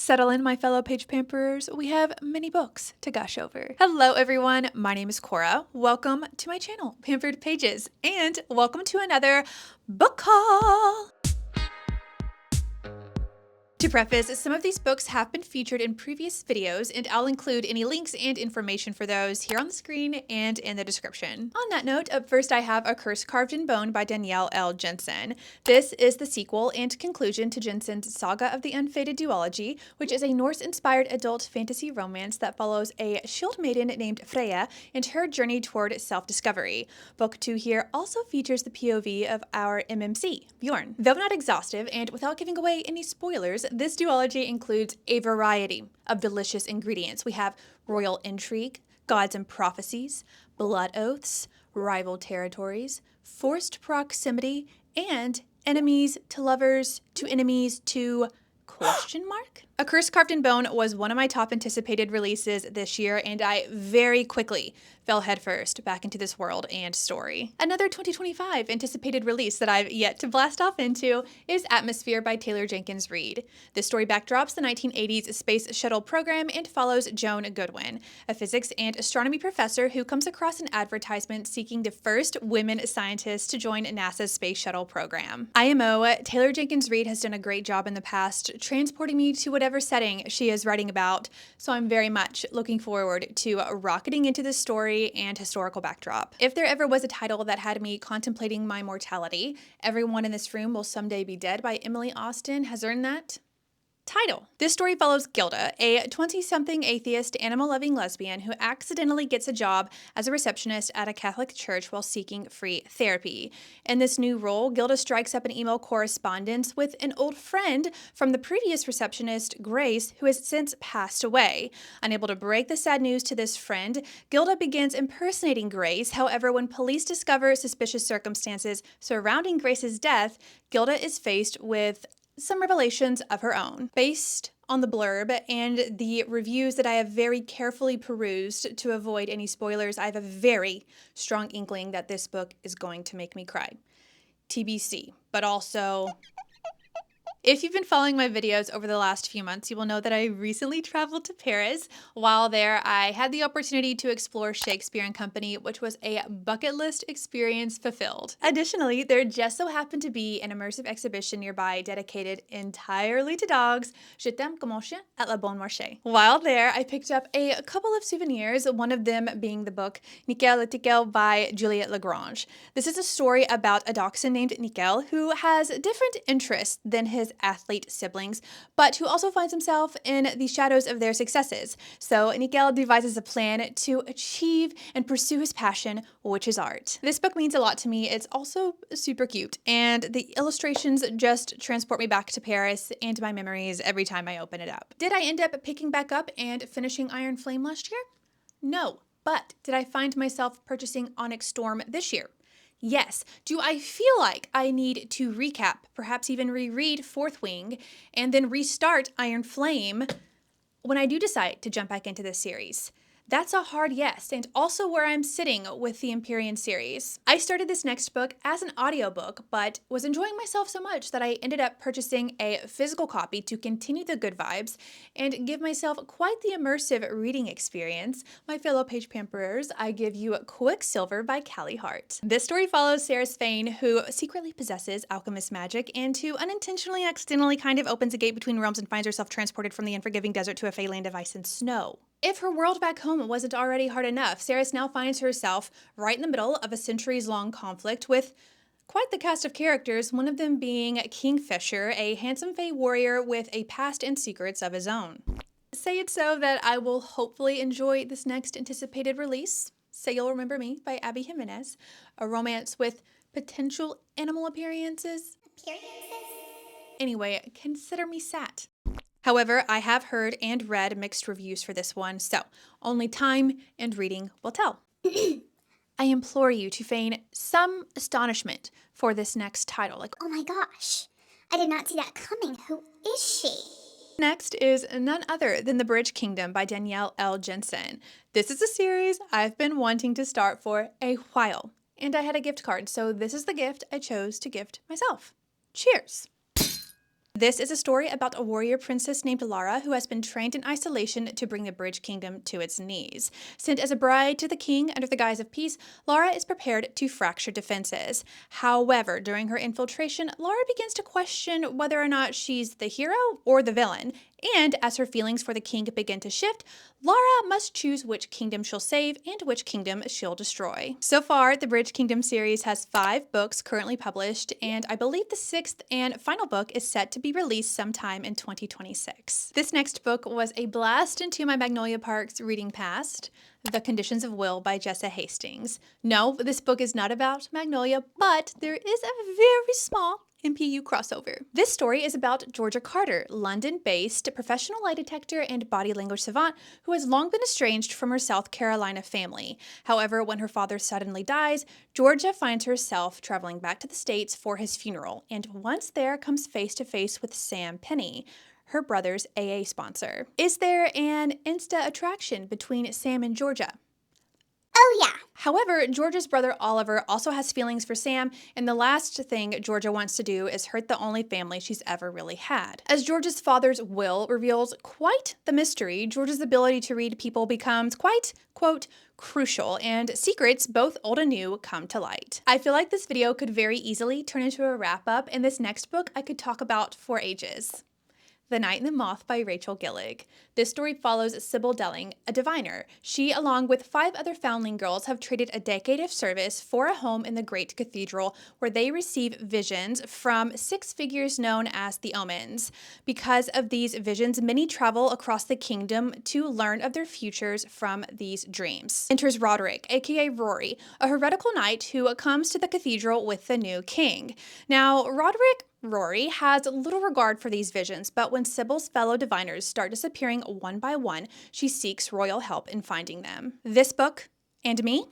Settle in, my fellow page pamperers. We have many books to gush over. Hello, everyone. My name is Cora. Welcome to my channel, Pampered Pages, and welcome to another book haul. To preface, some of these books have been featured in previous videos, and I'll include any links and information for those here on the screen and in the description. On that note, up first I have A Curse Carved in Bone by Danielle L. Jensen. This is the sequel and conclusion to Jensen's Saga of the Unfated Duology, which is a Norse-inspired adult fantasy romance that follows a shield maiden named Freya and her journey toward self-discovery. Book 2 here also features the POV of our MMC, Bjorn. Though not exhaustive, and without giving away any spoilers, this duology includes a variety of delicious ingredients. We have royal intrigue, gods and prophecies, blood oaths, rival territories, forced proximity, and enemies to lovers to enemies to question mark? A Curse Carved in Bone was one of my top anticipated releases this year, and I very quickly fell headfirst back into this world and story. Another 2025 anticipated release that I've yet to blast off into is Atmosphere by Taylor Jenkins Reid. This story backdrops the 1980s space shuttle program and follows Joan Goodwin, a physics and astronomy professor who comes across an advertisement seeking the first women scientists to join NASA's space shuttle program. IMO, Taylor Jenkins Reid has done a great job in the past transporting me to whatever setting she is writing about, so I'm very much looking forward to rocketing into this story and historical backdrop. If there ever was a title that had me contemplating my mortality, Everyone in This Room Will Someday Be Dead by Emily Austen has earned that title. This story follows Gilda, a 20-something atheist, animal-loving lesbian who accidentally gets a job as a receptionist at a Catholic church while seeking free therapy. In this new role, Gilda strikes up an email correspondence with an old friend from the previous receptionist, Grace, who has since passed away. Unable to break the sad news to this friend, Gilda begins impersonating Grace. However, when police discover suspicious circumstances surrounding Grace's death, Gilda is faced with some revelations of her own. Based on the blurb and the reviews that I have very carefully perused to avoid any spoilers, I have a very strong inkling that this book is going to make me cry. TBC, but also, if you've been following my videos over the last few months, you will know that I recently traveled to Paris. While there, I had the opportunity to explore Shakespeare and Company, which was a bucket list experience fulfilled. Additionally, there just so happened to be an immersive exhibition nearby dedicated entirely to dogs, Je t'aime comme un chien à la Bon Marché. While there, I picked up a couple of souvenirs, one of them being the book Nickel le Tickel by Juliette Lagrange. This is a story about a dachshund named Nickel who has different interests than his athlete siblings, but who also finds himself in the shadows of their successes. So Nickel devises a plan to achieve and pursue his passion, which is art. This book means a lot to me. It's also super cute, and the illustrations just transport me back to Paris and my memories every time I open it up. Did I end up picking back up and finishing Iron Flame last year? No, but did I find myself purchasing Onyx Storm this year? Yes. Do I feel like I need to recap, perhaps even reread Fourth Wing, and then restart Iron Flame when I do decide to jump back into this series? That's a hard yes, and also where I'm sitting with the Empyrean series. I started this next book as an audiobook, but was enjoying myself so much that I ended up purchasing a physical copy to continue the good vibes and give myself quite the immersive reading experience. My fellow page pamperers, I give you Quicksilver by Callie Hart. This story follows Sarah Swain, who secretly possesses alchemist magic and who unintentionally, accidentally kind of opens a gate between realms and finds herself transported from the unforgiving desert to a fey land of ice and snow. If her world back home wasn't already hard enough, Sarah now finds herself right in the middle of a centuries-long conflict with quite the cast of characters, one of them being Kingfisher, a handsome fey warrior with a past and secrets of his own. Say it so that I will hopefully enjoy this next anticipated release, Say You'll Remember Me by Abby Jimenez, a romance with potential animal appearances. Anyway, consider me sat. However, I have heard and read mixed reviews for this one, so only time and reading will tell. I implore you to feign some astonishment for this next title. Like, oh my gosh, I did not see that coming. Who is she? Next is none other than The Bridge Kingdom by Danielle L. Jensen. This is a series I've been wanting to start for a while, and I had a gift card, so this is the gift I chose to gift myself. Cheers! This is a story about a warrior princess named Lara who has been trained in isolation to bring the Bridge Kingdom to its knees. Sent as a bride to the king under the guise of peace, Lara is prepared to fracture defenses. However, during her infiltration, Lara begins to question whether or not she's the hero or the villain. And as her feelings for the king begin to shift, Lara must choose which kingdom she'll save and which kingdom she'll destroy. So far, the Bridge Kingdom series has 5 books currently published, and I believe the 6th and final book is set to be released sometime in 2026. This next book was a blast into my Magnolia Parks reading past, The Conditions of Will by Jessa Hastings. No, this book is not about Magnolia, but there is a very small MPU crossover. This story is about Georgia Carter, London-based professional lie detector and body language savant who has long been estranged from her South Carolina family. However, when her father suddenly dies, Georgia finds herself traveling back to the States for his funeral, and once there comes face to face with Sam Penny, her brother's AA sponsor. Is there an insta attraction between Sam and Georgia? Oh, yeah. However, Georgia's brother Oliver also has feelings for Sam, and the last thing Georgia wants to do is hurt the only family she's ever really had. As Georgia's father's will reveals quite the mystery, Georgia's ability to read people becomes quite, quote, crucial, and secrets, both old and new, come to light. I feel like this video could very easily turn into a wrap-up, and this next book I could talk about for ages. The Night and the Moth by Rachel Gillig. This story follows Sybil Delling, a diviner. She, along with 5 other foundling girls, have traded a decade of service for a home in the Great Cathedral where they receive visions from 6 figures known as the Omens. Because of these visions, many travel across the kingdom to learn of their futures from these dreams. Enters Roderick, aka Rory, a heretical knight who comes to the cathedral with the new king. Now, Rory has little regard for these visions, but when Sybil's fellow diviners start disappearing one by one, she seeks royal help in finding them. This book, and me,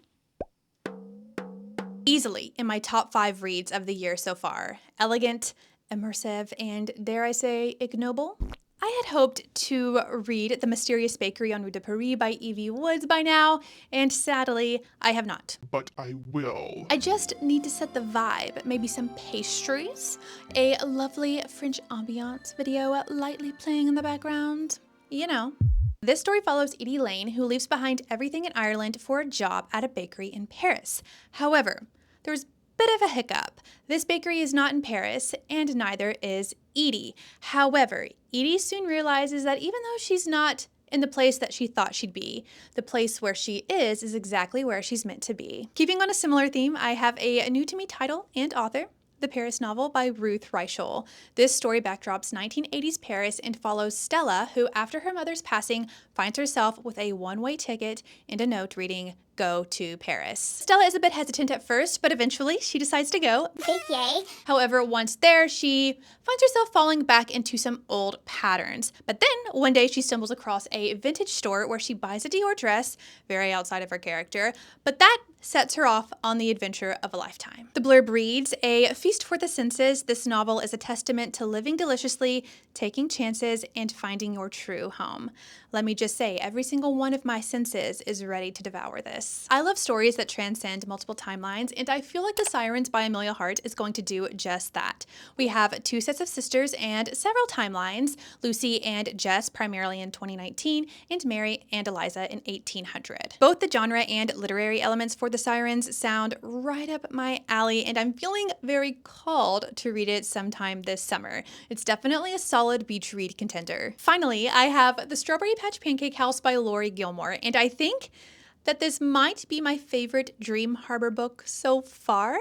easily in my top 5 reads of the year so far. Elegant, immersive, and dare I say, ignoble? I had hoped to read The Mysterious Bakery on Rue de Paris by Evie Woods by now, and sadly, I have not. But I will. I just need to set the vibe, maybe some pastries, a lovely French ambiance video lightly playing in the background, you know. This story follows Edie Lane, who leaves behind everything in Ireland for a job at a bakery in Paris. However, there's bit of a hiccup. This bakery is not in Paris, and neither is Edie. However, Edie soon realizes that even though she's not in the place that she thought she'd be, the place where she is exactly where she's meant to be. Keeping on a similar theme, I have a new-to-me title and author, The Paris Novel by Ruth Reichel. This story backdrops 1980s Paris and follows Stella, who after her mother's passing finds herself with a one-way ticket and a note reading, "Go to Paris." Stella is a bit hesitant at first, but eventually she decides to go. Big yay. However, once there, she finds herself falling back into some old patterns. But then, one day she stumbles across a vintage store where she buys a Dior dress, very outside of her character, but that sets her off on the adventure of a lifetime. The blurb reads, "A feast for the senses, this novel is a testament to living deliciously, taking chances, and finding your true home." Let me just say, every single one of my senses is ready to devour this. I love stories that transcend multiple timelines, and I feel like The Sirens by Amelia Hart is going to do just that. We have 2 sets of sisters and several timelines, Lucy and Jess primarily in 2019, and Mary and Eliza in 1800. Both the genre and literary elements for The Sirens sound right up my alley, and I'm feeling very called to read it sometime this summer. It's definitely a solid beach read contender. Finally, I have The Strawberry Patch Pancake House by Lori Gilmore, and I think that this might be my favorite Dream Harbor book so far.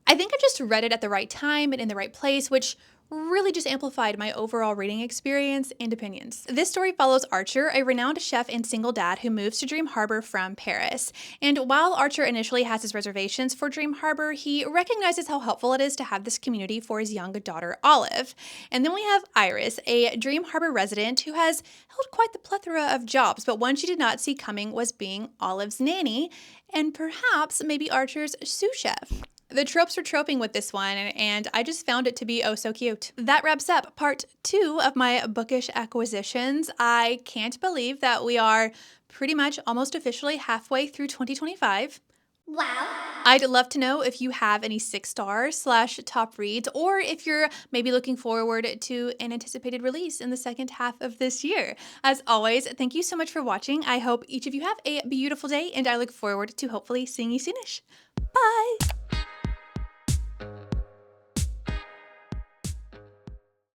I think I just read it at the right time and in the right place, which really just amplified my overall reading experience and opinions. This story follows Archer, a renowned chef and single dad who moves to Dream Harbor from Paris. And while Archer initially has his reservations for Dream Harbor, he recognizes how helpful it is to have this community for his young daughter, Olive. And then we have Iris, a Dream Harbor resident who has held quite the plethora of jobs, but one she did not see coming was being Olive's nanny, and perhaps maybe Archer's sous chef. The tropes were troping with this one, and I just found it to be oh so cute. That wraps up part 2 of my bookish acquisitions. I can't believe that we are pretty much almost officially halfway through 2025. Wow. I'd love to know if you have any 6-star / top reads, or if you're maybe looking forward to an anticipated release in the second half of this year. As always, thank you so much for watching. I hope each of you have a beautiful day, and I look forward to hopefully seeing you soonish. Bye!